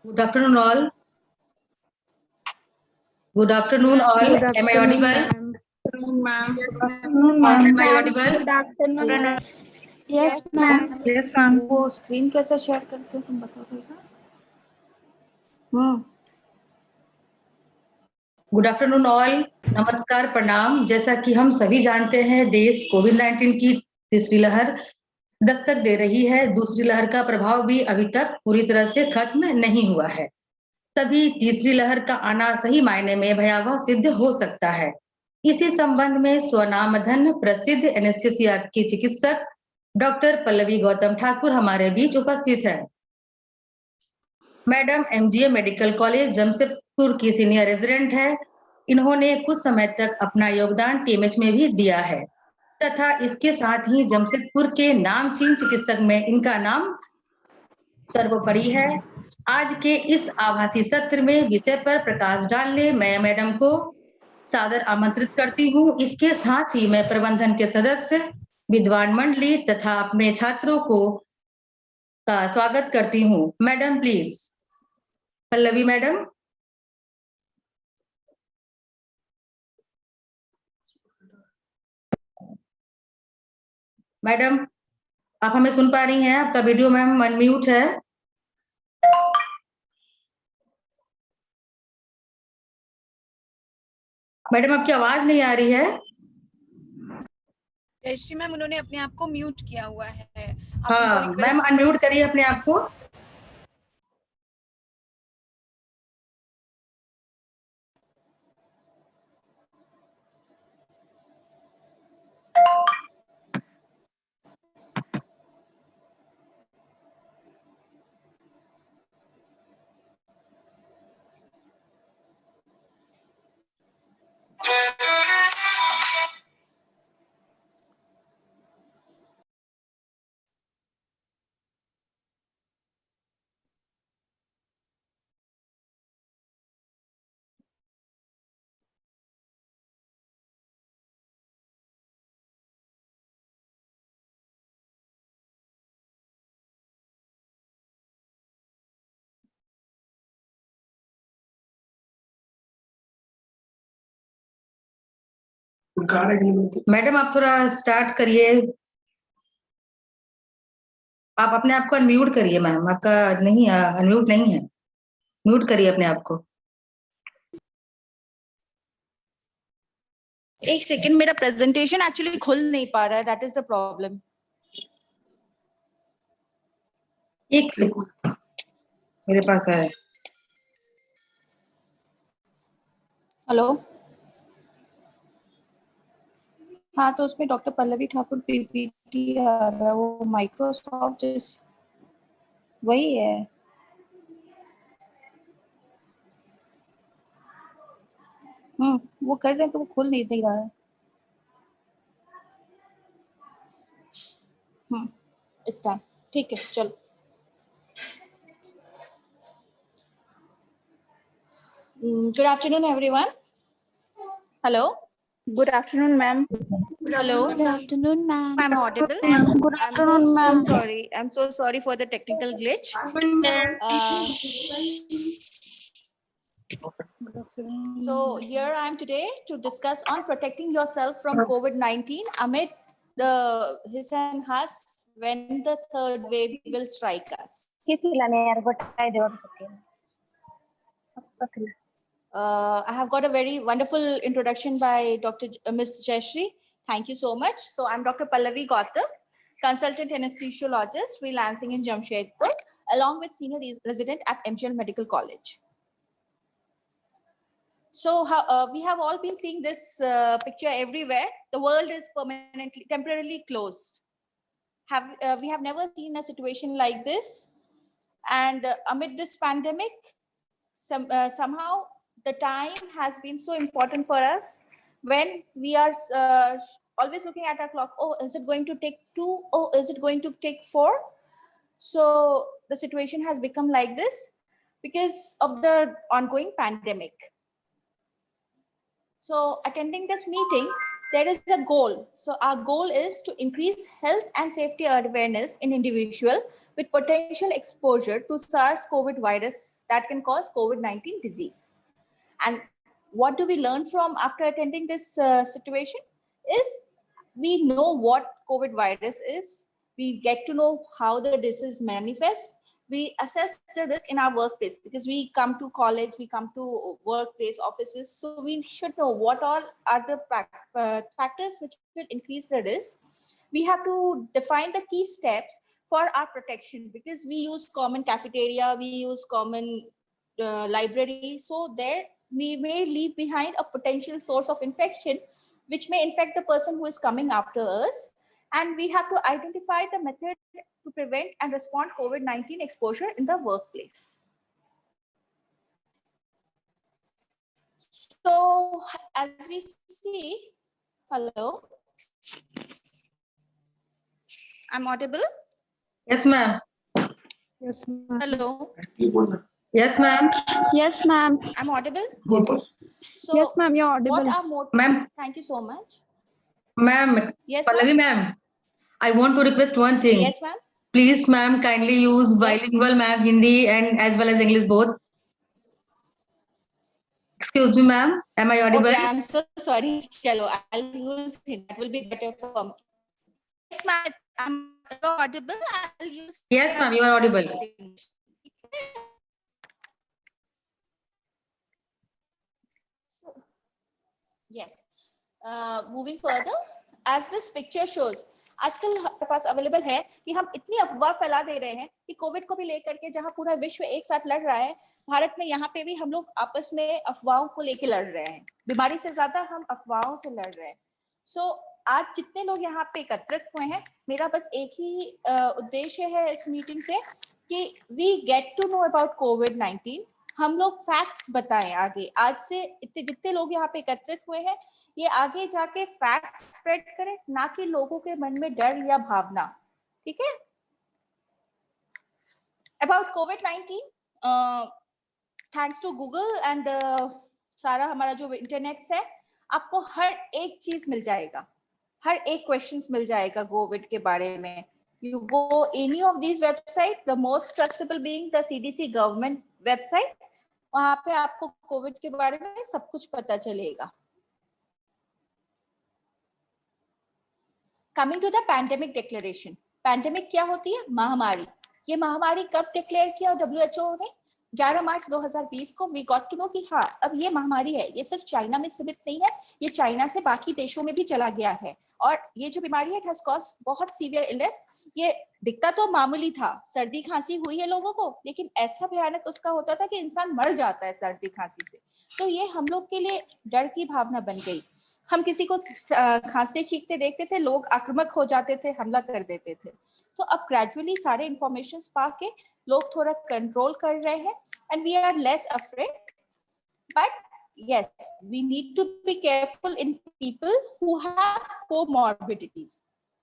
Good afternoon, all. Good afternoon, all. Good Am I afternoon, audible? ma'am. ma'am. Yes, Good afternoon, ma'am. Am I audible? Good afternoon. Yes, ma'am. Yes, ma'am. वो screen कैसे share करते हो तुम बताओ तो। Good afternoon all, नमस्कार, प्रणाम। जैसा कि हम सभी जानते हैं, देश कोविड-19 की तीसरी लहर दस्तक दे रही है। दूसरी लहर का प्रभाव भी अभी तक पूरी तरह से खत्म नहीं हुआ है। तभी तीसरी लहर का आना सही मायने में भयावह सिद्ध हो सकता है। इसी संबंध में स्वनामधन्य प्रसिद्ध एनेस्थीसिया की चिकित्सक डॉक्टर पल्लवी गौतम ठाकुर हमारे बीच उपस्थित है। Madam MGA medical college Jamshedpur की सीनियर रेजिडेंट है। इन्होंने कुछ समय तक अपना योगदान टीएमएच में भी दिया है तथा इसके साथ ही जमशेदपुर के नामचीन चिकित्सक में इनका नाम सर्वोपरि है। आज के इस आभासी सत्र में विषय पर प्रकाश डालने मैं मैडम को सादर आमंत्रित करती हूँ। इसके साथ ही मैं प्रबंधन के सदस्य, विद्वान मंडली तथा अपने छात्रों को का स्वागत करती हूँ। Madam please. Pallavi madam. Madam, आप हमें सुन पा रही हैं? आपका वीडियो मैम अनम्यूट है। मैडम, आपकी आवाज नहीं आ रही है। जयश्री मैम, उन्होंने अपने आप को म्यूट किया हुआ है। हाँ मैम, अनम्यूट करिए अपने आप को। मैडम, आप थोड़ा स्टार्ट करिए। आप अपने आप को अनम्यूट करिए मैम। आपका नहीं, अनम्यूट नहीं है। म्यूट करिए अपने आप को। एक सेकंड, मेरा प्रेजेंटेशन एक्चुअली खुल नहीं पा रहा है, दैट इज द प्रॉब्लम। एक सेकंड, मेरे पास है। हेलो। हाँ, तो उसमें डॉक्टर पल्लवी ठाकुर पीपीटी आ रहा है, वो माइक्रोसॉफ्ट जिस वही है। वो कर रहे हैं तो वो खुल नहीं रहा है। It's done. ठीक है, चलो। Good afternoon, everyone. Hello. Good afternoon, ma'am. Hello. Good afternoon, ma'am. I'm audible. Good afternoon, ma'am. I'm so sorry for the technical glitch. So here I am today to discuss on protecting yourself from COVID-19 amid his and hers when the third wave will strike us. I have got a very wonderful introduction by Ms. Jayashree. Thank you so much. So I'm Dr. Pallavi Gautam, consultant anesthesiologist, freelancing in Jamshedpur, along with senior resident at MGL Medical College. So we have all been seeing this picture everywhere. The world is temporarily closed. We have never seen a situation like this. And amid this pandemic, somehow the time has been so important for us when we are always looking at our clock. Oh, is it going to take 2? Oh, is it going to take 4? So the situation has become like this because of the ongoing pandemic. So attending this meeting, there is a goal. So our goal is to increase health and safety awareness in individual with potential exposure to SARS-CoV virus that can cause COVID-19 disease. And what do we learn from after attending this situation is we know what COVID virus is. We get to know how the disease manifests. We assess the risk in our workplace because we come to college, we come to workplace offices. So we should know what all are the factors which will increase the risk. We have to define the key steps for our protection because we use common cafeteria, we use common library. So there we may leave behind a potential source of infection, which may infect the person who is coming after us. And we have to identify the method to prevent and respond COVID-19 exposure in the workplace. So as we see, hello, I'm audible? Yes, ma'am. Yes, ma'am. Hello, Yes, ma'am. Yes, ma'am. I'm audible? So Yes, ma'am, you're audible. what are more? Ma'am. Thank you so much. Ma'am, Yes, Pallavi ma'am, I want to request one thing. Yes, ma'am. Please, ma'am, kindly use Yes. bilingual, ma'am, Hindi and as well as English both. Excuse me, ma'am. Am I audible? Okay, I'm so sorry. Chalo, I'll use it. That will be better for me. Yes, ma'am. I'm audible. I'll use. Yes, ma'am, you are audible. Yes. Moving further, as this picture shows, आजकल हमारे पास available है कि हम इतनी अफवाह फैला दे रहे हैं कि कोविड को भी लेकर के जहां पूरा विश्व एक साथ लड़ रहा है, भारत में यहाँ पे भी हम लोग आपस में अफवाहों को लेके लड़ रहे हैं. बीमारी से ज्यादा हम अफवाहों से लड़ रहे हैं. सो आज जितने लोग यहाँ पे एकत्रित हुए हैं, मेरा बस एक ही उद्देश्य है इस मीटिंग से कि we get to know about कोविड-19. हम लोग फैक्ट्स बताएं आगे. आज से इतने जितने लोग यहाँ पे एकत्रित हुए हैं, ये आगे जाके फैक्ट स्प्रेड करें, ना कि लोगों के मन में डर या भावना. ठीक है? अबाउट कोविड-19, थैंक्स टू गूगल एंड सारा हमारा जो इंटरनेट है, आपको हर एक चीज मिल जाएगा, हर एक क्वेश्चंस मिल जाएगा कोविड के बारे में. You go any of these websites, the most trustable being the CDC government website. वहां पे आपको कोविड के बारे में सब कुछ पता चलेगा. Coming to the pandemic declaration. Pandemic क्या होती है? महामारी. ये महामारी कब डिक्लेयर किया WHO ने? 11 मार्च 2020 को वी गॉट टू नो कि हाँ अब ये महामारी है. ये सिर्फ चाइना में सीमित नहीं है, ये चाइना से बाकी देशों में भी चला गया है. और ये जो बीमारी है, इट हैज कॉज्ड बहुत सीवियर इलनेस. ये दिखता तो मामूली था, सर्दी खांसी हुई है लोगों को, लेकिन ऐसा भयानक उसका होता था कि इंसान मर जाता है सर्दी खांसी से. तो ये हम लोग के लिए डर की भावना बन गई. हम किसी को खांसते चीखते देखते थे, लोग आक्रामक हो जाते थे, हमला कर देते थे. तो अब ग्रेजुअली सारे इंफॉर्मेशन पाके लोग थोड़ा कंट्रोल कर रहे हैं and we are less afraid. But yes, we need to be careful in people who have comorbidities.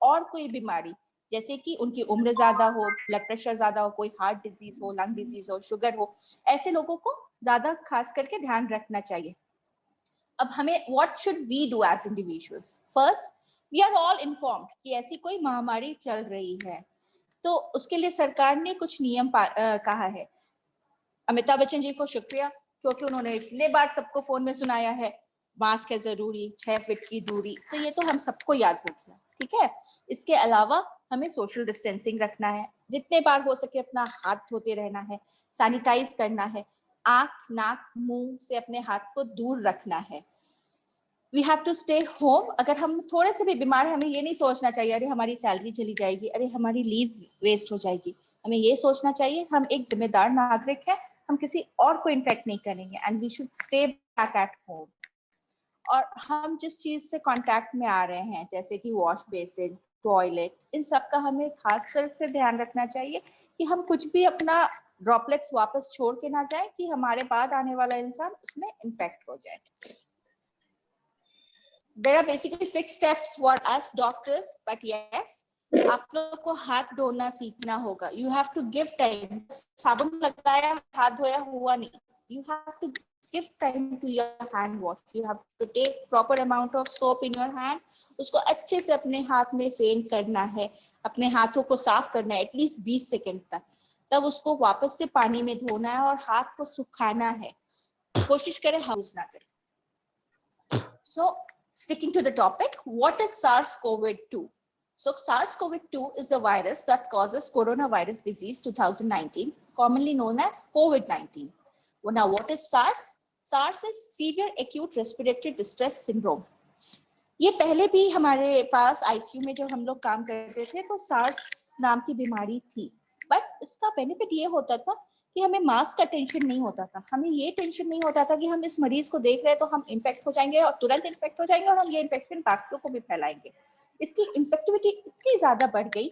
और कोई बीमारी जैसे कि उनकी उम्र ज्यादा हो, ब्लड प्रेशर ज्यादा हो, कोई हार्ट डिजीज हो, लंग डिजीज हो, शुगर हो, ऐसे लोगों को ज्यादा खास करके ध्यान रखना चाहिए. अब हमें what should we do as individuals? First, we are all informed कि ऐसी कोई महामारी चल रही है, तो उसके लिए सरकार ने कुछ नियम कहा है. अमिताभ बच्चन जी को शुक्रिया, क्योंकि उन्होंने इतने बार सबको फोन में सुनाया है मास्क है जरूरी, 6 फीट की दूरी, तो ये तो हम सबको याद हो गया. ठीक है. इसके अलावा हमें सोशल डिस्टेंसिंग रखना है, जितने बार हो सके अपना हाथ धोते रहना है, सैनिटाइज करना है, आंख नाक मुंह से अपने हाथ को दूर रखना है. We have to stay home. अगर हम थोड़े से भी बीमार हैं, हमें ये नहीं सोचना चाहिए अरे हमारी सैलरी चली जाएगी, अरे हमारी लीव वेस्ट हो जाएगी. हमें ये सोचना चाहिए हम एक जिम्मेदार नागरिक हैं, हम किसी और को इन्फेक्ट नहीं करेंगे and we should stay back at home. और हम जिस चीज से कांटेक्ट में आ रहे हैं जैसे कि वॉश बेसिन, टॉयलेट, इन सब का हमें खास तरह से ध्यान रखना चाहिए कि हम कुछ भी अपना ड्रॉपलेट्स वापस छोड़ के ना जाए कि हमारे बाद आने वाला इंसान उसमें इन्फेक्ट हो जाए. There are basically 6 steps for us doctors, but yes, आप लोग को हाथ धोना सीखना होगा. You have to give time. साबुन लगाया, हाथ धोया हुआ नहीं. You have to give time to your hand wash. You have to take proper amount of soap in your hand. उसको अच्छे से अपने हाथ में फेंट करना है, अपने हाथों को साफ करना है एटलीस्ट 20 सेकंड तक, तब उसको वापस से पानी में धोना है और हाथ को सुखाना है. कोशिश करें यूज ना करें. So sticking to the topic, what is SARS-CoV-2? So SARS-CoV-2 is the virus that causes coronavirus disease 2019, commonly known as COVID-19. Well, now what is SARS? SARS is severe acute respiratory distress syndrome. ये पहले भी हमारे पास ICU में जब हम लोग काम करते थे तो SARS नाम की बीमारी थी, बट उसका बेनिफिट ये होता था कि हमें मास्क का टेंशन नहीं होता था. हमें ये टेंशन नहीं होता था कि हम इस मरीज को देख रहे हैं तो हम इन्फेक्ट हो जाएंगे और तुरंत इन्फेक्ट हो जाएंगे और हम ये इन्फेक्शन बाकियों को भी फैलाएंगे. इसकी इन्फेक्टिविटी इतनी ज्यादा बढ़ गई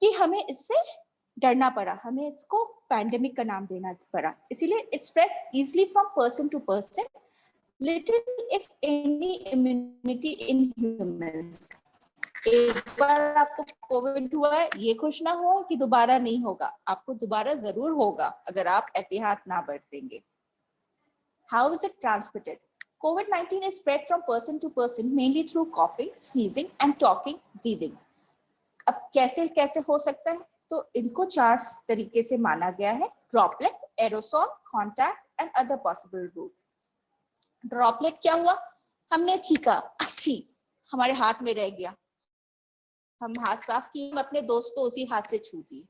कि हमें इससे डरना पड़ा, हमें इसको पैंडेमिक का नाम देना पड़ा. इसीलिए it spreads easily from person to person, little if any immunity in humans. एक बार आपको कोविड हुआ है, ये खुश ना हो कि दोबारा नहीं होगा, आपको दोबारा जरूर होगा अगर आप एहतियात ना बरतेंगे. How is it transmitted? COVID-19 is spread from person to person mainly through coughing, sneezing and talking, breathing. अब कैसे कैसे हो सकता है? तो इनको 4 तरीके से माना गया है: droplet, aerosol, contact and other possible route. Droplet क्या हुआ? हमने छींका, अच्छी हमारे हाथ में रह गया, हम हाथ साफ किए, हम अपने दोस्त को उसी हाथ से छू दिए,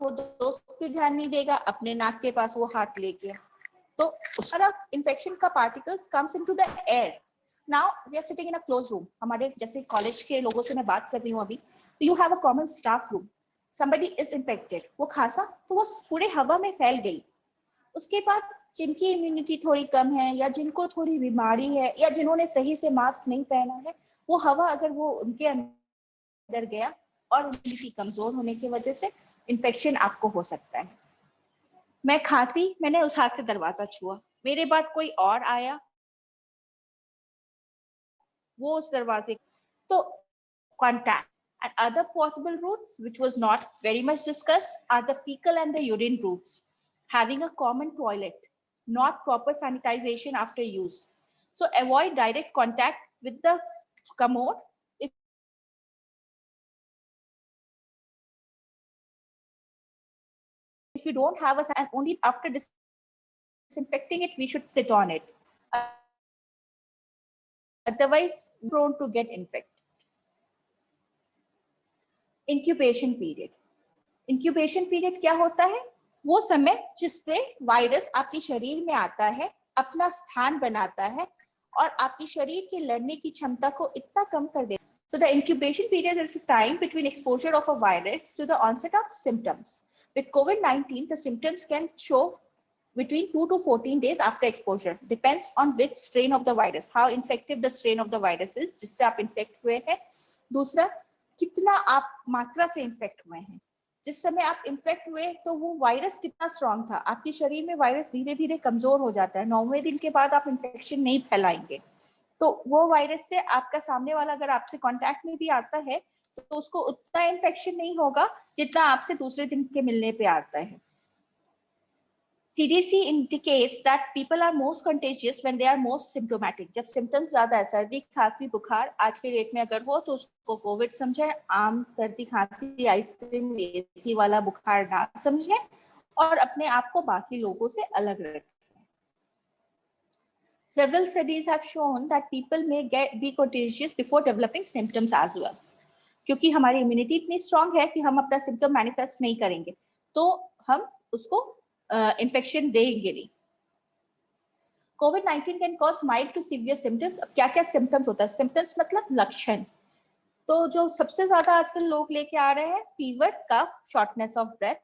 वो दोस्त भी ध्यान नहीं देगा, अपने नाक के पास वो हाथ ले गया, तो सारा इन्फेक्शन का particles comes into the air. Now we are sitting in a close room. हमारे जैसे कॉलेज के लोगों से मैं बात कर रही हूँ अभी, तो you have a common staff room. Somebody is infected, वो खांसा तो वो पूरे हवा में फैल गई. उसके बाद जिनकी इम्यूनिटी थोड़ी कम है या जिनको थोड़ी बीमारी है या जिन्होंने सही से मास्क नहीं पहना है, वो हवा अगर वो उनके अंदर गया और इम्यूनिटी कमजोर होने की वजह से इन्फेक्शन आपको हो सकता है. मैं खांसी, मैंने उस हाथ से दरवाजा छुआ, मेरे बाद कोई और आया, वो उस दरवाजे, तो contact. And other possible routes which was not very much discussed are the fecal and the urine routes. Having a common toilet, not proper sanitization after use. So avoid direct contact with the commode. If you don't have a, and only after disinfecting it, we should sit on it. Otherwise, prone to get infected. Incubation period. Incubation period क्या होता है? वो समय जिसपे virus आपके शरीर में आता है, अपना स्थान बनाता है और आपके शरीर के लड़ने की क्षमता को इतना कम कर देता है. So the incubation period is the time between exposure of a virus to the onset of symptoms. With COVID-19, the symptoms can show between 2 to 14 days after exposure. Depends on which strain of the virus, how infective the strain of the virus is जिससे आप infect हुए हैं. दूसरा, कितना आप मात्रा से infect हुए हैं. जिस समय आप इन्फेक्ट हुए तो वो वायरस कितना स्ट्रांग था. आपके शरीर में वायरस धीरे धीरे कमजोर हो जाता है. 9वें दिन के बाद आप इन्फेक्शन नहीं फैलाएंगे, तो वो वायरस से आपका सामने वाला अगर आपसे कांटेक्ट में भी आता है तो उसको उतना इन्फेक्शन नहीं होगा जितना आपसे दूसरे दिन के मिलने पे आता है. CDC indicates that people are most contagious when they are most symptomatic. जब symptoms ज्यादा है, सर्दी खांसी बुखार आज के डेट में अगर हो तो उसको कोविड समझे, आम सर्दी खांसी आइसक्रीम एसी वाला बुखार ना समझे और अपने आप को बाकी लोगों से अलग रखें. Several studies have shown that people may be contagious before developing symptoms as well. क्योंकि हमारी इम्यूनिटी इतनी स्ट्रांग है कि हम अपना सिम्टम मैनिफेस्ट नहीं करेंगे तो हम उसको इन्फेक्शन देंगे नहीं. COVID-19 can cause mild to severe symptoms. अब क्या क्या सिम्टम्स होता है? सिम्टम्स मतलब लक्षण. तो जो सबसे ज्यादा आजकल लोग लेके आ रहे हैं, fever, cough, shortness of breath.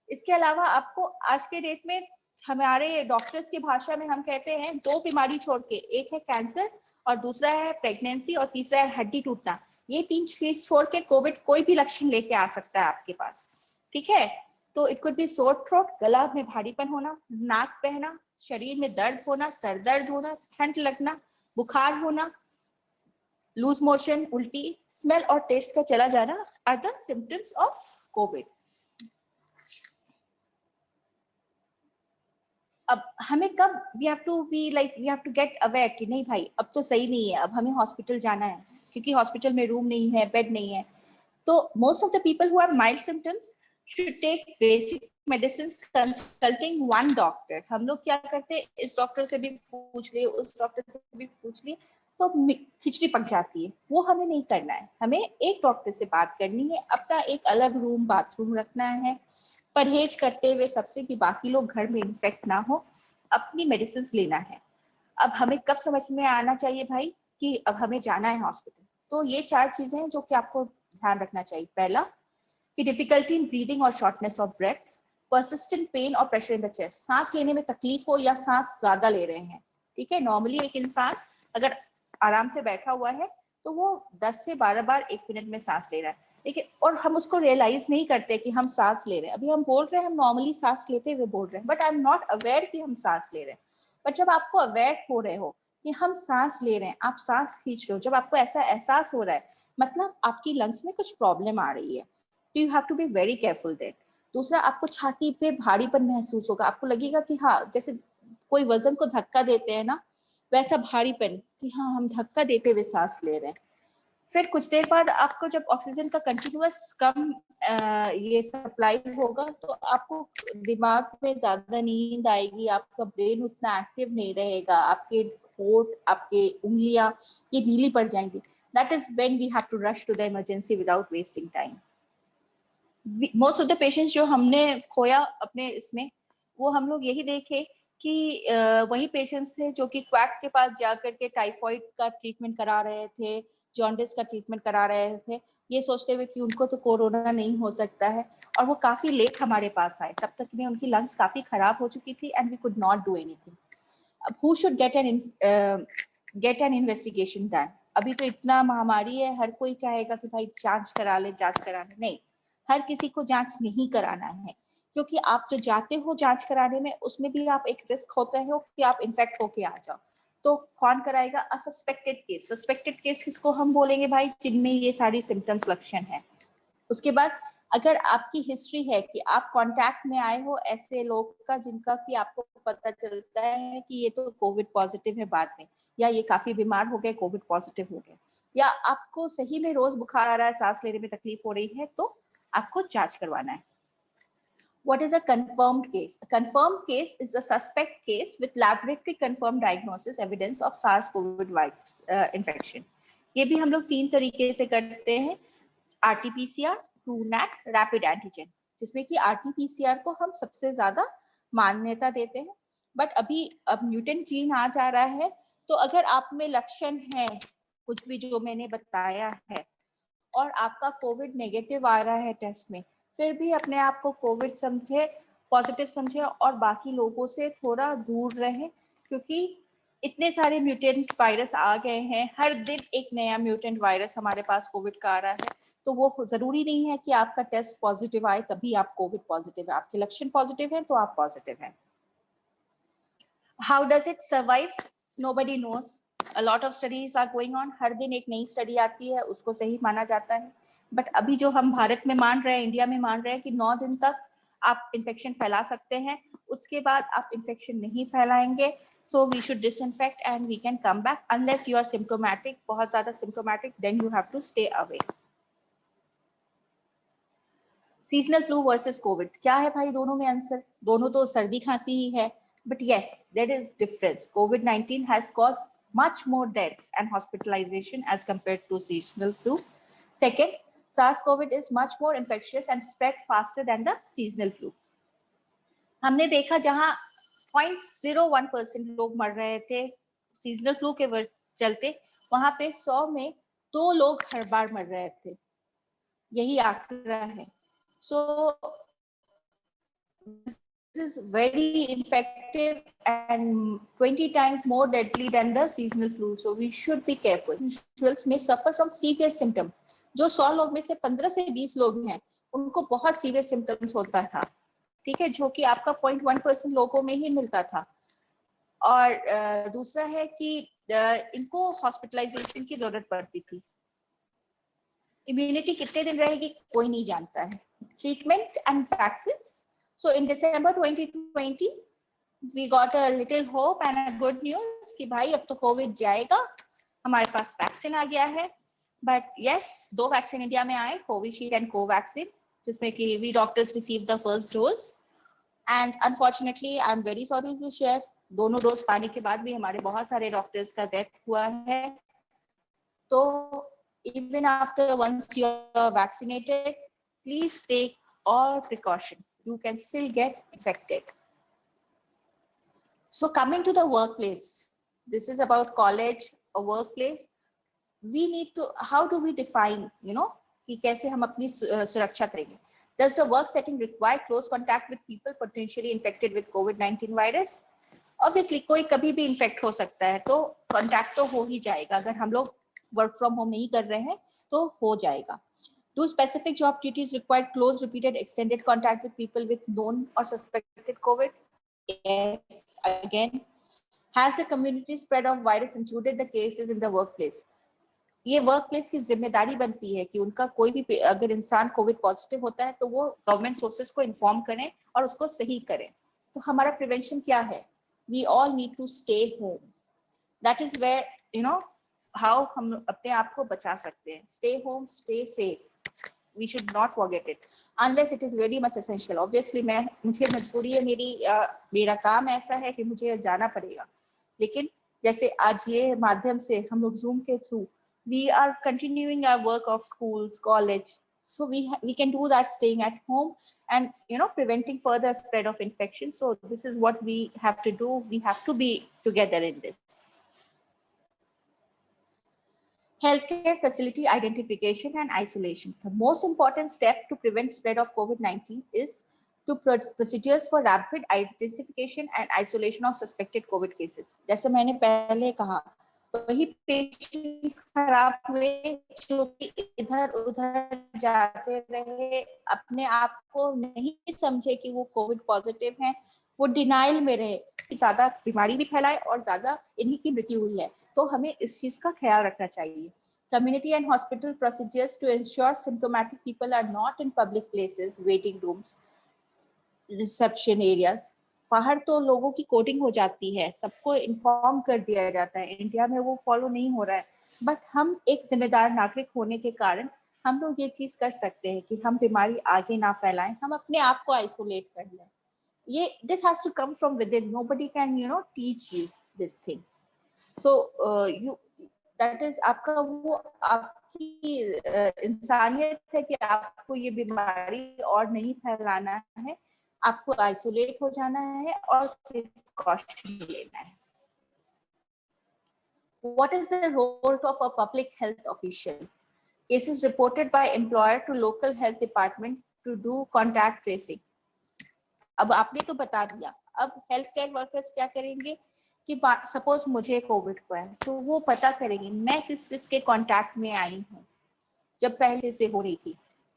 इसके अलावा आपको आज के डेट में हमारे डॉक्टर्स की भाषा में हम कहते हैं 2 बीमारी छोड़ के, एक है कैंसर और दूसरा है प्रेगनेंसी और तीसरा है हड्डी टूटना. ये 3 चीज छोड़ के कोविड कोई भी लक्षण लेके आ सकता है आपके पास. ठीक है, तो it could be sore throat, गला में भारीपन होना, नाक बहना, शरीर में दर्द होना, सर दर्द होना, ठंड लगना, बुखार होना, लूज मोशन, उल्टी, स्मेल और टेस्ट का चला जाना are the symptoms of covid. अब हमें कब we have to be like we have to get aware कि नहीं भाई अब तो सही नहीं है, अब हमें हॉस्पिटल जाना है, क्योंकि हॉस्पिटल में रूम नहीं है, बेड नहीं है। तो most of the people who have mild symptoms should take basic medicine consulting one doctor. हम लोग क्या करते हैं, इस डॉक्टर से भी पूछ लिए, उस डॉक्टर से भी पूछ लिए, तो खिचड़ी पक जाती है। वो हमें नहीं करना है, हमें एक डॉक्टर से बात करनी है, अपना एक अलग रूम बाथरूम रखना है, परहेज करते हुए सबसे कि बाकी लोग घर में इन्फेक्ट ना हो, अपनी मेडिसिन लेना है। अब हमें कब समझ में आना चाहिए भाई कि अब हमें जाना है हॉस्पिटल? तो ये 4 चीजें हैं जो कि आपको ध्यान रखना चाहिए। पहला कि डिफिकल्टी इन ब्रीदिंग और shortness of breath, persistent pain और प्रेशर इन द चेस्ट, सांस लेने में तकलीफ हो या सांस ज्यादा ले रहे हैं। ठीक है, नॉर्मली एक इंसान अगर आराम से बैठा हुआ है तो वो 10 से 12 बार 1 मिनट में सांस ले रहा है, लेकिन और हम उसको रियलाइज नहीं करते कि हम सांस ले रहे हैं। अभी हम बोल रहे हैं, हम नॉर्मली सांस लेते हुए बोल रहे हैं, but I am not aware कि हम सांस ले रहे हैं। बट जब आपको अवेयर हो रहे हो कि हम सांस ले रहे हैं, आप सांस खींच रहे हो, जब आपको ऐसा एहसास हो रहा है, मतलब आपकी लंग्स में कुछ प्रॉब्लम आ रही है, तो you have to be very careful that. दूसरा, आपको छाती पे भारीपन महसूस होगा, आपको लगेगा कि हाँ, जैसे कोई वजन को धक्का देते हैं ना, वैसा भारीपन कि हाँ हम धक्का देते हुए सांस ले रहे हैं। फिर कुछ देर बाद आपको जब ऑक्सीजन का कंटिन्यूअस कम ये सप्लाई होगा, तो आपको दिमाग में ज्यादा नींद आएगी, आपका ब्रेन उतना एक्टिव नहीं रहेगा, आपके होठ, आपके उंगलियां ये ढीली पड़ जाएंगी। That is when we have to rush to the emergency without wasting time. Most of the patients जो हमने खोया अपने इसमें, वो हम लोग यही देखे कि वही पेशेंट्स थे जो कि क्वैक के पास जाकर के टाइफाइड का ट्रीटमेंट करा रहे थे, जॉन्डिस का ट्रीटमेंट करा रहे थे, ये सोचते हुए कि उनको तो कोरोना नहीं हो सकता है, और वो काफी लेट हमारे पास आए। तब तक में उनकी लंग्स काफी खराब हो चुकी थी and we could not do anything. अब who should get an investigation done? अभी तो इतना महामारी है, हर कोई चाहेगा कि भाई जांच करा ले, जांच करा ले। नहीं, हर किसी को जांच नहीं कराना है, क्योंकि आप जो जाते हो जांच कराने में, उसमें भी आप एक रिस्क होता है कि आप इन्फेक्ट होके आ जाओ। तो कौन कराएगा? असस्पेक्टेड केस। सस्पेक्टेड केस किसको हम बोलेंगे भाई? जिनमें ये सारी सिम्टम्स लक्षण है। उसके बाद अगर आपकी हिस्ट्री है कि आप कांटेक्ट में आए हो ऐसे लोग का जिनका कि आपको पता चलता है कि ये तो कोविड पॉजिटिव है बाद में, या ये काफी बीमार हो गए, कोविड पॉजिटिव हो गए, या आपको सही में रोज बुखार आ रहा है, सांस लेने में तकलीफ हो रही है, तो आपको जांच करवाना है। What is a confirmed case? A confirmed case is a suspect case with laboratory confirmed diagnosis evidence of SARS-CoV virus infection. ये भी हम लोग 3 तरीके से करते हैं, RT-PCR, TrueNAT, रैपिड एंटीजन, जिसमें कि RT-PCR को हम सबसे ज्यादा मान्यता देते हैं। बट अभी अब म्यूटेंट जीन आ जा रहा है, तो अगर आप में लक्षण है कुछ भी जो मैंने बताया है और आपका कोविड नेगेटिव आ रहा है टेस्ट में, फिर भी अपने आप को कोविड समझे, पॉजिटिव समझे और बाकी लोगों से थोड़ा दूर रहें, क्योंकि इतने सारे म्यूटेंट वायरस आ गए हैं, हर दिन एक नया म्यूटेंट वायरस हमारे पास कोविड का आ रहा है। तो वो जरूरी नहीं है कि आपका टेस्ट पॉजिटिव आए तभी आप कोविड पॉजिटिव है, आपके लक्षण पॉजिटिव हैं तो आप पॉजिटिव हैं। How does it survive? Nobody knows. A lot of studies are going on. हर दिन एक नई स्टडी आती है, उसको सही माना जाता है। बट अभी जो हम भारत में मान रहे हैं, इंडिया में मान रहे हैं कि 9 दिन तक आप इन्फेक्शन फैला सकते हैं, उसके बाद आप इन्फेक्शन नहीं फैलाएंगे। So we should disinfect and we can come back unless you are symptomatic, बहुत ज्यादा symptomatic, then you have to stay away. Seasonal flu versus Covid, क्या है भाई दोनों में आंसर? दोनों तो सर्दी खांसी ही है, but yes, there is difference. COVID-19 has caused much more deaths and hospitalization as compared to seasonal flu. Second, SARS-CoV is much more infectious and spread faster than the seasonal flu. हमने देखा जहां 0.01% लोग मर रहे थे seasonal flu के चलते, वहां पे 100 में 2 लोग हर बार मर रहे थे, यही आंकड़ा है। So this is very infective and 20 times more deadly than the seasonal flu. So we should be careful. Individuals may suffer from severe symptoms. जो 100 लोग में से 15 से 20 लोग हैं, उनको बहुत सीवियर सिम्टम्स होता था, ठीक है, जो कि आपका 0.1% लोगों में ही मिलता था। और दूसरा है कि इनको हॉस्पिटलाइजेशन की जरूरत पड़ती थी। इम्यूनिटी कितने दिन रहेगी कोई नहीं जानता है। Treatment and vaccines. So in December 2020, we got a little hope and a good news कि भाई अब तो कोविड जाएगा, हमारे पास वैक्सीन आ गया है. But yes, 2 वैक्सीन इंडिया में आए, कोविशील्ड एंड कोवैक्सीन, जिसमें कि we doctors received the first dose. And unfortunately, I'm very sorry to share, दोनों डोज पाने के बाद भी हमारे बहुत सारे डॉक्टर्स का डेथ हुआ है. तो even after once you are vaccinated, please take all precaution. You can still get infected. So coming to the workplace, this is about college or workplace. We need to, how do we define, कि कैसे हम अपनी सुरक्षा करेंगे? Does the work setting require close contact with people potentially infected with COVID-19 virus? Obviously, कोई कभी भी infect हो सकता है, तो contact तो हो ही जाएगा. अगर हम लोग work from home नहीं कर रहे हैं, तो हो जाएगा. Do specific job duties require close, repeated, extended contact with people with known or suspected COVID? Yes, again. Has the community spread of virus included the cases in the workplace? ये work place की जिम्मेदारी बनती है कि उनका कोई भी अगर इंसान कोविड पॉजिटिव होता है तो वो गवर्नमेंट सोर्सेस को इन्फॉर्म करें और उसको सही करें. तो हमारा प्रिवेंशन क्या है? We all need to stay home. That is where how हम अपने आप को बचा सकते हैं. Stay home, stay safe. We should not forget it unless it is very much essential. Obviously मुझे मजबूरी है, मेरा काम ऐसा है कि मुझे जाना पड़ेगा. लेकिन जैसे आज ये माध्यम से हम लोग जूम के through we are continuing our work of schools, college, so we can do that staying at home and preventing further spread of infection. So this is what we have to do. We have to be together in this. Healthcare facility identification and isolation. The most important step to prevent spread of COVID-19 is to procedures for rapid identification and isolation of suspected COVID cases. जैसे मैंने पहले कहा, वही patients खराब हुए जो कि इधर उधर जाते रहे, अपने आप को नहीं समझे कि वो कोविड पॉजिटिव हैं, वो डिनाइल में रहे, ज्यादा बीमारी भी फैलाए और ज्यादा इन्हीं की मृत्यु हुई है. तो हमें इस चीज का ख्याल रखना चाहिए. Community and hospital procedures to ensure symptomatic people are not in public places, waiting rooms, reception areas. बाहर तो लोगों की कोडिंग हो जाती है, सबको इन्फॉर्म कर दिया जाता है. इंडिया में वो फॉलो नहीं हो रहा है. बट हम एक जिम्मेदार नागरिक होने के कारण हम लोग ये चीज कर सकते हैं कि हम बीमारी आगे ना फैलाएं, हम अपने आप को आइसोलेट कर लें. ये this has to come from within. Nobody can teach you this thing. So you that is आपका वो आपकी इंसानियत है कि आपको ये बीमारी और नहीं फैलाना है, आपको आइसोलेट हो जाना है और प्रिकॉशन लेना है. What is the role of a public health official? Cases reported by employer to local health department to do contact tracing. अब आपने तो बता दिया, अब हेल्थ केयर वर्कर्स क्या करेंगे कि सपोज मुझे कोविड हुआ है तो वो पता करेंगे मैं किस किसके कांटेक्ट में आई हूँ. जब पहले से हो रही थी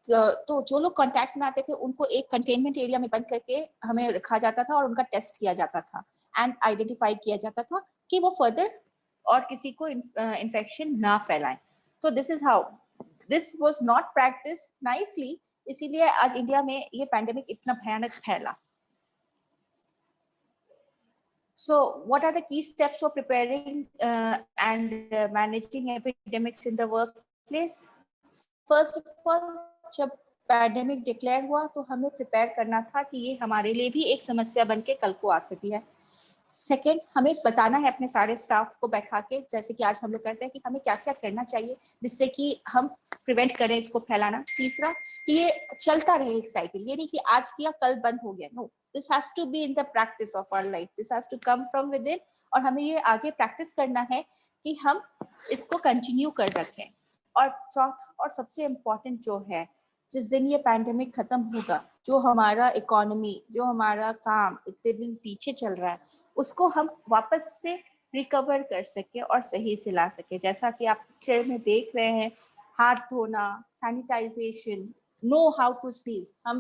तो जो लोग कांटेक्ट में आते थे उनको एक कंटेनमेंट एरिया में बंद करके हमें रखा जाता था और उनका टेस्ट किया जाता था एंड आइडेंटिफाई किया जाता था कि वो फर्दर और किसी को इन्फेक्शन ना फैलाएं. तो this is how this was not practice nicely, इसीलिए आज इंडिया में ये पैंडेमिक इतना भयानक फैला. So what are the key steps for preparing and managing epidemics in the workplace? First of all, जब पैंडेमिक डिक्लेयर हुआ तो हमें प्रिपेयर करना था कि ये हमारे लिए भी एक समस्या बन के कल को आ सकती है. सेकेंड, हमें बताना है अपने सारे स्टाफ को बैठा के, जैसे कि आज हम लोग करते हैं, कि हमें क्या क्या करना चाहिए जिससे कि हम प्रिवेंट करें इसको फैलाना. तीसरा, कि ये चलता रहे एक साइकिल, ये नहीं कि आज किया कल बंद हो गया. No, this has to be in the practice of our life. This has to come from within और हमें ये आगे प्रैक्टिस करना है कि हम इसको कंटिन्यू कर रखें. और चौथा और सबसे इम्पोर्टेंट जो है, जिस दिन ये पैंडेमिक खत्म होगा, जो हमारा इकोनॉमी, जो हमारा काम इतने दिन पीछे चल रहा है, उसको हम वापस से रिकवर कर सके और सही से ला सके. जैसा कि आप पिक्चर में देख रहे हैं, हाथ धोना, sanitization, know how to sneeze. हम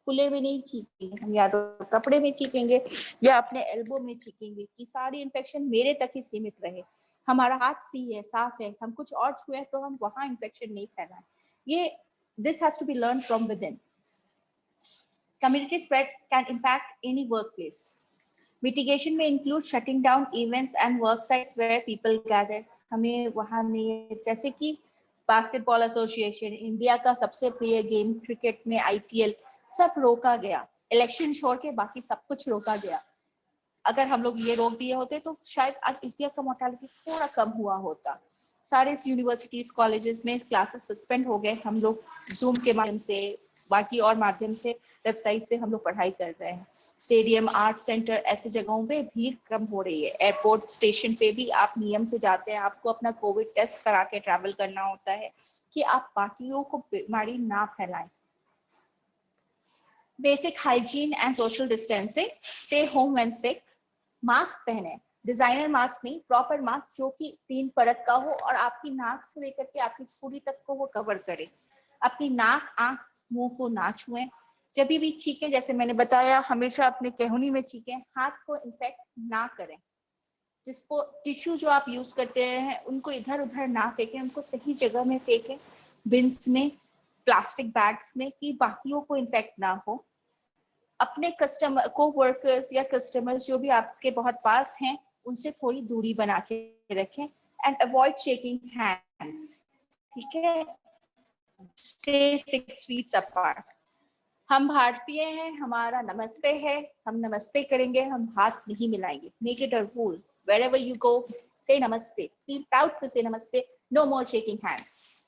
खुले में नहीं चीखेंगे, हम या तो कपड़े में चीखेंगे या अपने एल्बो में चीखेंगे कि सारी इन्फेक्शन मेरे तक ही सीमित रहे. हमारा हाथ फ्री है, साफ है, हम कुछ और छुए तो हम वहां इन्फेक्शन नहीं फैलाएं. ये this has to be learned from within. Community spread can impact any workplace. Mitigation में include shutting down events and work sites where people gather. हमें वहाँ नहीं, जैसे कि बास्केटबॉल एसोसिएशन, इंडिया का सबसे प्रिय गेम क्रिकेट में आईपीएल, सब रोका गया। इलेक्शन छोड़ के बाकी सब कुछ रोका गया। अगर हम लोग ये रोक दिए होते तो शायद आज इंडिया का मोर्टालिटी थोड़ा कम हुआ होता। सारे यूनिवर्सिटीज कॉलेजेस में क्लासेस सस्पेंड हो गए। हम लोग जूम के माध्यम से, बाकी और माध्यम से, वेबसाइट से हम लोग पढ़ाई कर रहे हैं। स्टेडियम, आर्ट सेंटर, ऐसे जगहों पे भीड़ कम हो रही है। एयरपोर्ट स्टेशन पे भी आप नियम से जाते हैं, आपको अपना कोविड टेस्ट करा के ट्रैवल करना होता है कि आप बाकियों को बीमारी ना फैलाएं। Basic hygiene and social distancing, stay home when sick, mask पहने, डिजाइनर मास्क नहीं, प्रॉपर मास्क जो कि 3 परत का हो और आपकी नाक से लेकर के आपकी पूरी तक को वो कवर करे। अपनी नाक, आंख, मुंह को ना छुएं। जब भी छींकें, जैसे मैंने बताया, हमेशा अपने केहूनी में छींकें। हाथ को इन्फेक्ट ना करें। जिसको टिश्यू जो आप यूज करते हैं उनको इधर उधर ना फेंकें, उनको सही जगह में फेंकें, बिन्स में, प्लास्टिक बैग्स में, कि बाकियों को इन्फेक्ट ना हो। अपने कस्टमर को वर्कर्स या कस्टमर्स जो भी आपके बहुत पास हैं उनसे थोड़ी दूरी बना के रखें एंड अवॉइड शेकिंग हैंड्स। ठीक है, स्टे 6 फीट अपार्ट। हम भारतीय हैं, हमारा नमस्ते है, हम नमस्ते करेंगे, हम हाथ नहीं मिलाएंगे। Make it a rule, wherever you go, say namaste. Feel proud to say namaste. No more shaking hands.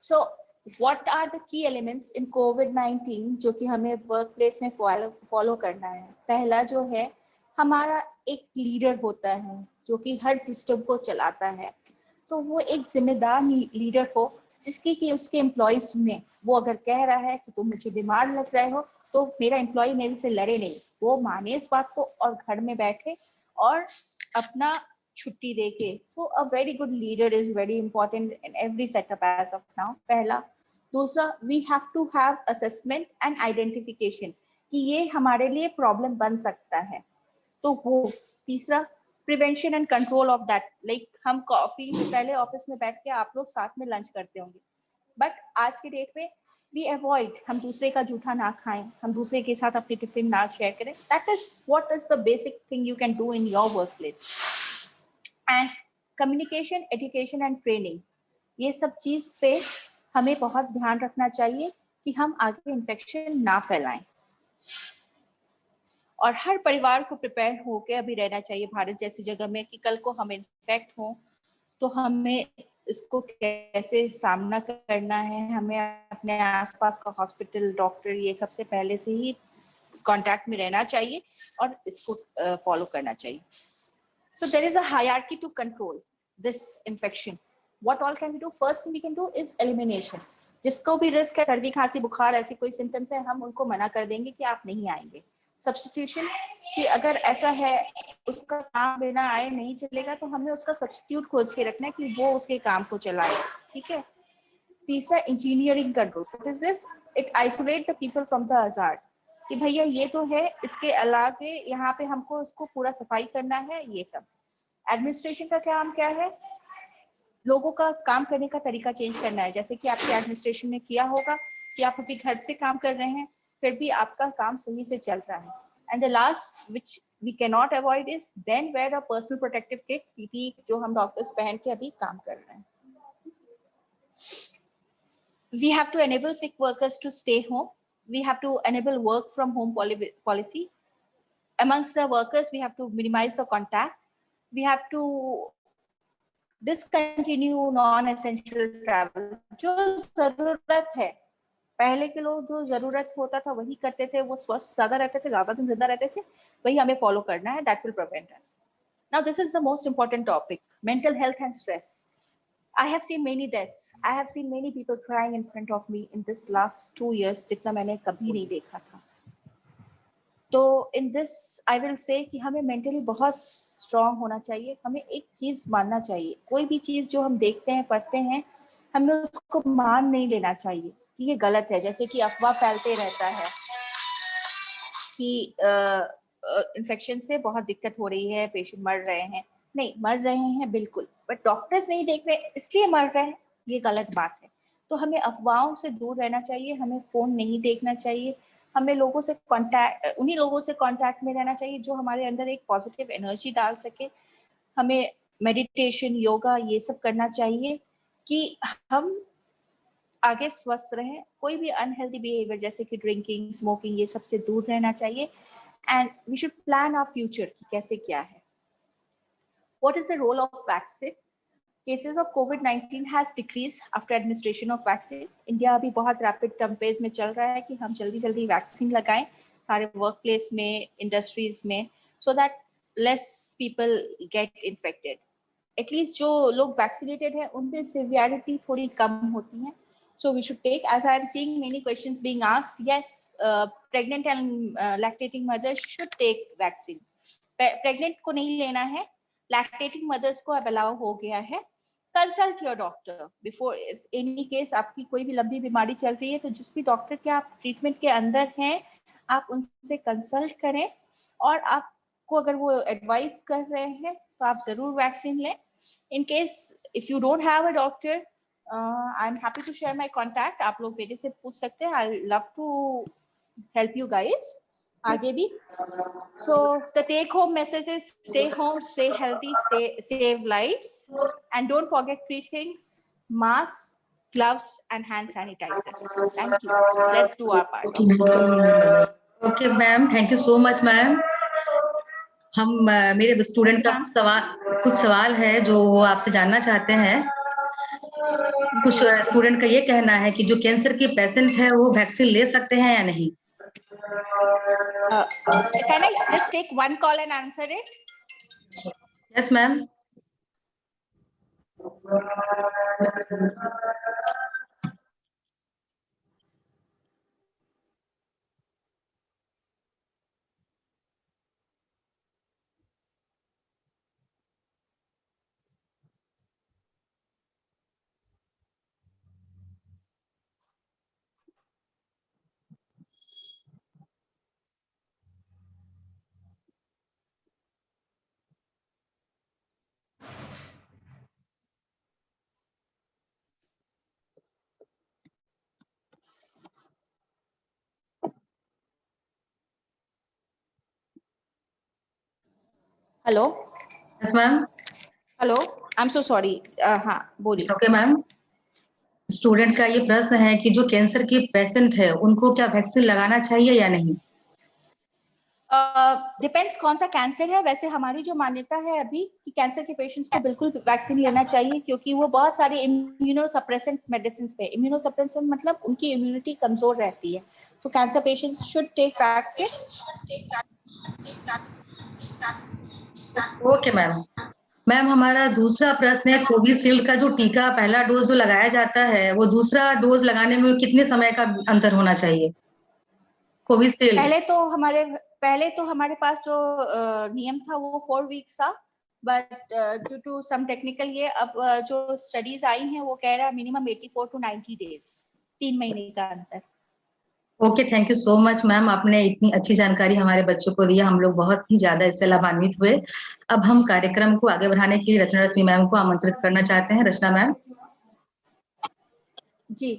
So what are the key elements in COVID-19 जो कि हमें वर्क प्लेस में फॉलो करना है? पहला जो है, हमारा एक लीडर होता है जो कि हर सिस्टम को चलाता है। तो वो एक जिम्मेदार लीडर हो जिसकी कि उसके एम्प्लॉयज में, वो अगर कह रहा है कि तुम मुझे बीमार लग रहे हो तो मेरा एम्प्लॉय मेरे से लड़े नहीं, वो माने इस बात को और घर में बैठे और अपना छुट्टी देके। So a very good leader is very important in every setup as of now, पहला। दूसरा, we have to have assessment and identification कि ये हमारे लिए प्रॉब्लम बन सकता है, तो वो। तीसरा, prevention and control of that. Like हम कॉफी में पहले ऑफिस में बैठ के आप लोग साथ में लंच करते होंगे, बट आज के डेट में वी अवॉइड, हम दूसरे का जूठा ना खाएं, हम दूसरे के साथ अपनी टिफिन ना शेयर करें। That is what is the basic thing you can do in your work place. And communication, education and training, ये सब चीज पे हमें बहुत ध्यान रखना चाहिए कि हम आगे इन्फेक्शन ना फैलाएं। और हर परिवार को प्रिपेयर होकर अभी रहना चाहिए भारत जैसी जगह में कि कल को हम इन्फेक्ट हो तो हमें इसको कैसे सामना करना है। हमें अपने आसपास का हॉस्पिटल, डॉक्टर, ये सबसे पहले से ही कांटेक्ट में रहना चाहिए और इसको फॉलो करना चाहिए। So there is a hierarchy to control this infection. What all can we do? First thing we can do is elimination. जिसको भी रिस्क है, सर्दी, खांसी, बुखार, ऐसी कोई सिम्टम्स है, हम उनको मना कर देंगे कि आप नहीं आएंगे। सब्स्टिट्यूशन, कि अगर ऐसा है उसका काम बिना आए नहीं चलेगा तो हमें उसका सब्स्टिट्यूट खोज के रखना है कि वो उसके काम को चलाए। ठीक है। तीसरा, engineering control. What is this? It isolate the people from the hazard, कि भैया ये तो है, इसके अलावा यहाँ पे हमको इसको पूरा सफाई करना है। ये सब एडमिनिस्ट्रेशन का काम क्या है? लोगों का काम करने का तरीका चेंज करना है। जैसे कि आपके एडमिनिस्ट्रेशन ने किया होगा कि आप अभी घर से काम कर रहे हैं, फिर भी आपका काम सही से चल रहा है। And the last which we can not avoid is then wear a personal protective kit, PP, जो हम डॉक्टर्स पहन के अभी काम कर रहे हैं। We have to enable sick workers to stay home. We have to enable work from home policy. Amongst the workers, we have to minimize the contact. We have to discontinue non-essential travel. जो जरूरत है, पहले के लोग जो जरूरत होता था वही करते थे, वो स्वस्थ ज्यादा रहते थे, ज्यादा दिन जिंदा रहते थे, वही हमें फॉलो करना है। That will prevent us. Now this is the most important topic, mental health and stress. I have seen many deaths. I have seen many people crying in front of me in this last 2 years, जितना मैंने कभी नहीं देखा था। तो in this I will say कि हमें mentally बहुत strong होना चाहिए। हमें एक चीज मानना चाहिए, कोई भी चीज जो हम देखते हैं, पढ़ते हैं, हमें उसको मान नहीं लेना चाहिए कि ये गलत है। जैसे कि अफवाह फैलते रहता है कि इन्फेक्शन से बहुत दिक्कत हो रही है, पेशेंट मर रहे हैं। नहीं, मर रहे हैं बिल्कुल, बट डॉक्टर्स नहीं देख रहे इसलिए मर रहे हैं, ये गलत बात है। तो हमें अफवाहों से दूर रहना चाहिए, हमें फोन नहीं देखना चाहिए, हमें लोगों से उन्हीं लोगों से कांटेक्ट में रहना चाहिए जो हमारे अंदर एक पॉजिटिव एनर्जी डाल सके। हमें मेडिटेशन, योगा ये सब करना चाहिए कि हम आगे स्वस्थ रहें। कोई भी अनहेल्दी बिहेवियर जैसे कि ड्रिंकिंग, स्मोकिंग, ये सब से दूर रहना चाहिए। And we should plan our future कि कैसे क्या है। What is the role of vaccine? Cases of COVID-19 has decreased after administration of vaccine. India अभी बहुत रैपिड टर्म पेज में चल रहा है कि हम जल्दी जल्दी वैक्सीन लगाएं सारे वर्क प्लेस में, इंडस्ट्रीज में, so that less people get infected. At least जो लोग वैक्सीनेटेड हैं उन पे सिवियरिटी थोड़ी कम होती है। So we should take, as I am seeing many questions being asked, yes, pregnant and lactating mothers should take vaccine. Pregnant को नहीं लेना है, lactating mothers को अब allow हो गया है। Consult your doctor before any case। आपकी कोई भी लंबी बीमारी चल रही है तो जिस भी डॉक्टर के आप ट्रीटमेंट के अंदर हैं आप उनसे कंसल्ट करें, और आपको अगर वो एडवाइस कर रहे हैं तो आप जरूर वैक्सीन लें। In case if you don't have a doctor, I'm happy to share my contact। आप लोग मेरे से पूछ सकते हैं। I love to help you guys आगे भी। So the take home message is stay home, stay healthy, save lives, and don't forget 3 things: mask, gloves, and hand sanitizer. Thank you. Let's do our part. Okay ma'am, thank you so much ma'am. हम मेरे student का कुछ सवाल है जो वो आपसे जानना चाहते हैं। कुछ स्टूडेंट का ये कहना है कि जो कैंसर के पेशेंट है वो वैक्सीन ले सकते हैं या नहीं। Can I just take one call and answer it? Yes ma'am. Hello. Yes ma'am. Hello. I'm so sorry. हाँ बोलिए। Okay ma'am. स्टूडेंट का ये प्रश्न है कि जो कैंसर के पेशेंट है उनको क्या वैक्सीन लगाना चाहिए या नहीं। डिपेंड्स कौन सा कैंसर है। वैसे हमारी जो मान्यता है अभी कि कैंसर के पेशेंट्स को बिल्कुल वैक्सीन लेना चाहिए, क्योंकि वो बहुत सारे इम्यूनोसप्रेसेंट मेडिसिन पे, इम्यूनोसप्रेसेंट मतलब उनकी इम्यूनिटी कमजोर रहती है। तो cancer patients should take vaccine. Okay ma'am. Ma'am हमारा दूसरा प्रश्न है, कोविशील्ड का जो टीका पहला डोज जो लगाया जाता है वो दूसरा डोज लगाने में कितने समय का अंतर होना चाहिए। कोविशील्ड पहले तो हमारे पास जो नियम था वो 4 वीक्स था, but due to some technical ये अब जो स्टडीज आई हैं वो कह रहा है मिनिमम 84 to 90 डेज, 3 महीने का अंतर। Okay, thank you so much ma'am, आपने इतनी अच्छी जानकारी हमारे बच्चों को दी, हम लोग बहुत ही ज्यादा इससे लाभान्वित हुए। अब हम कार्यक्रम को आगे बढ़ाने के लिए रचना रश्मि मैम को आमंत्रित करना चाहते हैं। रचना मैम। जी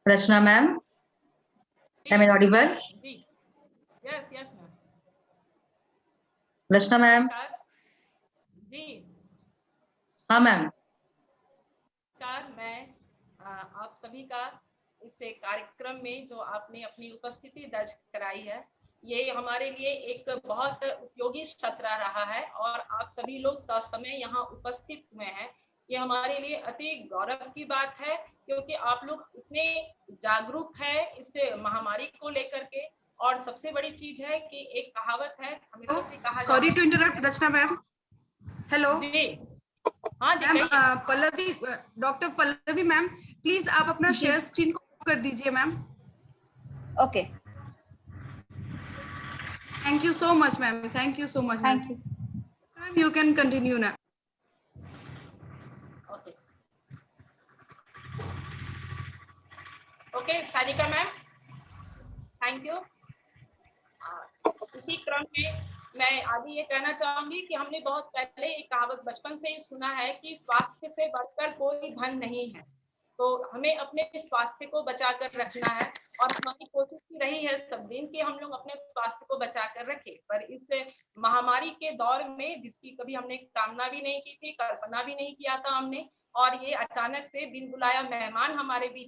Rachna ma'am, am I audible? Rachna ma'am. जी हाँ मैम। नमस्कार, मैं आप सभी का इस कार्यक्रम में जो आपने अपनी उपस्थिति दर्ज कराई है, ये हमारे लिए एक बहुत उपयोगी सत्र रहा है और आप सभी लोग समय यहाँ उपस्थित हुए हैं। ये हमारे लिए अति गौरव की बात है, क्योंकि आप लोग इतने जागरूक हैं इस महामारी को लेकर के। और सबसे बड़ी चीज है कि एक कहावत है, हमेशा से कहा, sorry to interrupt Rachna ma'am. Hello जी। हाँ जी ma'am, Pallavi, doctor Pallavi ma'am, please आप अपना शेयर स्क्रीन को कर दीजिए ma'am. Okay, thank you so much ma'am, thank you so much. Thank you ma'am, you can continue ना। Okay Sarika ma'am, thank you. इसी क्रम में मैं आगे ये कहना चाहूंगी कि हमने बहुत पहले एक कहावत बचपन से ही सुना है कि स्वास्थ्य से बढ़कर कोई धन नहीं है। तो हमें अपने स्वास्थ्य को बचा कर रखना है और हमारी कोशिश भी रही है सब दिन कि हम लोग अपने स्वास्थ्य को बचा कर रखें। पर इस महामारी के दौर में जिसकी कभी हमने कामना भी नहीं की थी, कल्पना भी नहीं किया था हमने, और ये अचानक से बिन बुलाया मेहमान हमारे बीच